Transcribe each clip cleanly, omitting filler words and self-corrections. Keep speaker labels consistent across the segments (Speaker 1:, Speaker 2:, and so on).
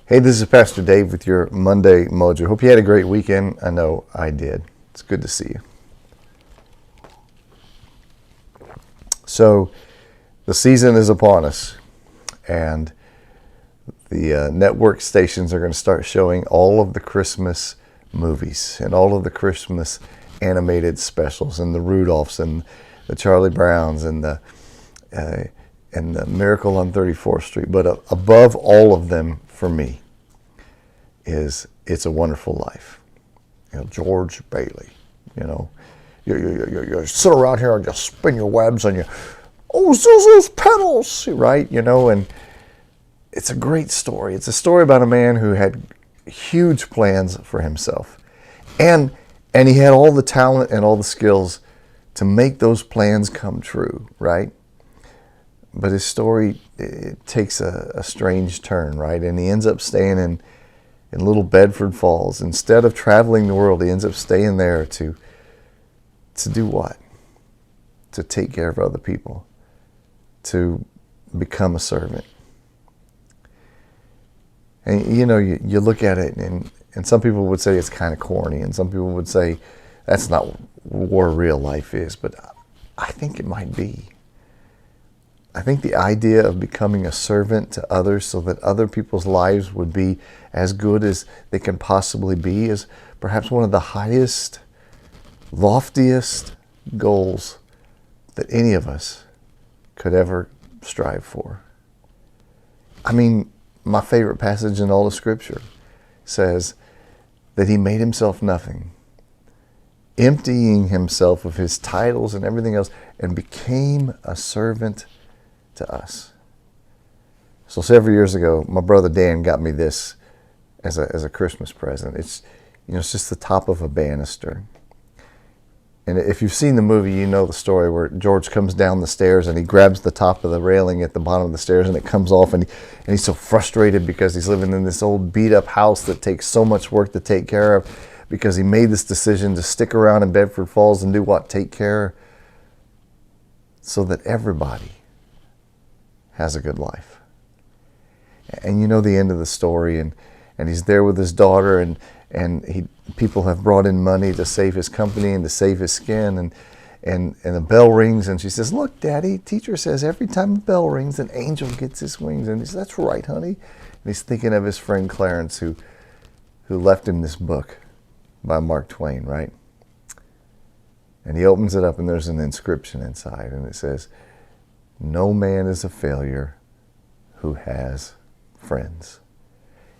Speaker 1: Hey, this is Pastor Dave with your Monday Mojo. Hope you had a great weekend. I know I did. It's good to see you. So, the season is upon us, and the network stations are going to start showing all of the Christmas movies and all of the Christmas animated specials, and the Rudolphs and the Charlie Browns and the Miracle on 34th Street. But above all of them, for me, is It's a Wonderful Life. George Bailey. You sit around here and just spin your webs and those petals, right? And it's a great story. It's a story about a man who had huge plans for himself. And he had all the talent and all the skills to make those plans come true, right? But his story, it takes a strange turn, right? And he ends up staying in little Bedford Falls. Instead of traveling the world, he ends up staying there to do what? To take care of other people, to become a servant. And you look at it, and some people would say it's kind of corny, and some people would say that's not where real life is, but I think it might be. I think the idea of becoming a servant to others so that other people's lives would be as good as they can possibly be is perhaps one of the highest, loftiest goals that any of us could ever strive for. I mean, my favorite passage in all of Scripture says that he made himself nothing, emptying himself of his titles and everything else, and became a servant to us. So several years ago, my brother Dan got me this as a Christmas present. It's just the top of a banister. And if you've seen the movie, you know the story where George comes down the stairs and he grabs the top of the railing at the bottom of the stairs and it comes off, and he's so frustrated because he's living in this old beat up house that takes so much work to take care of, because he made this decision to stick around in Bedford Falls and do what? Take care so that everybody has a good life. And you know the end of the story, and he's there with his daughter, and people have brought in money to save his company and to save his skin, and the bell rings, and she says, "Look, Daddy, teacher says every time the bell rings, an angel gets his wings." And he says, "That's right, honey." And he's thinking of his friend Clarence, who left him this book by Mark Twain, right? And he opens it up, and there's an inscription inside, and it says, "No man is a failure who has friends."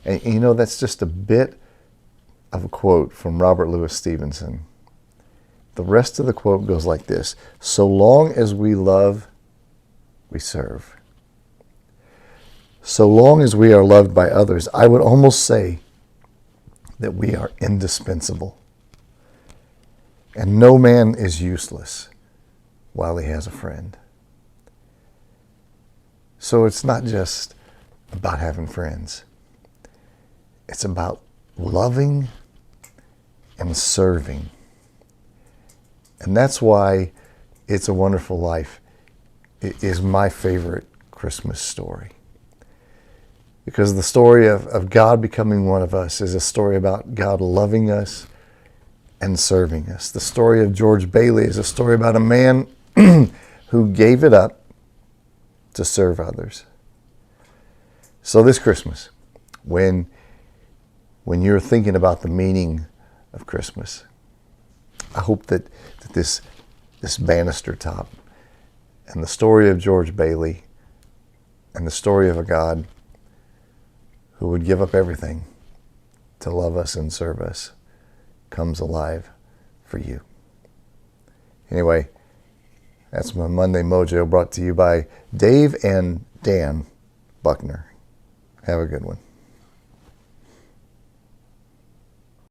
Speaker 1: And that's just a bit of a quote from Robert Louis Stevenson. The rest of the quote goes like this: "So long as we love, we serve. So long as we are loved by others, I would almost say that we are indispensable. And no man is useless while he has a friend." So it's not just about having friends. It's about loving and serving. And that's why It's a Wonderful Life is my favorite Christmas story. Because the story of God becoming one of us is a story about God loving us and serving us. The story of George Bailey is a story about a man who gave it up to serve others. So this Christmas, when you're thinking about the meaning of Christmas, I hope that this banister top and the story of George Bailey and the story of a God who would give up everything to love us and serve us comes alive for you. Anyway, that's my Monday Mojo, brought to you by Dave and Dan Buckner. Have a good one.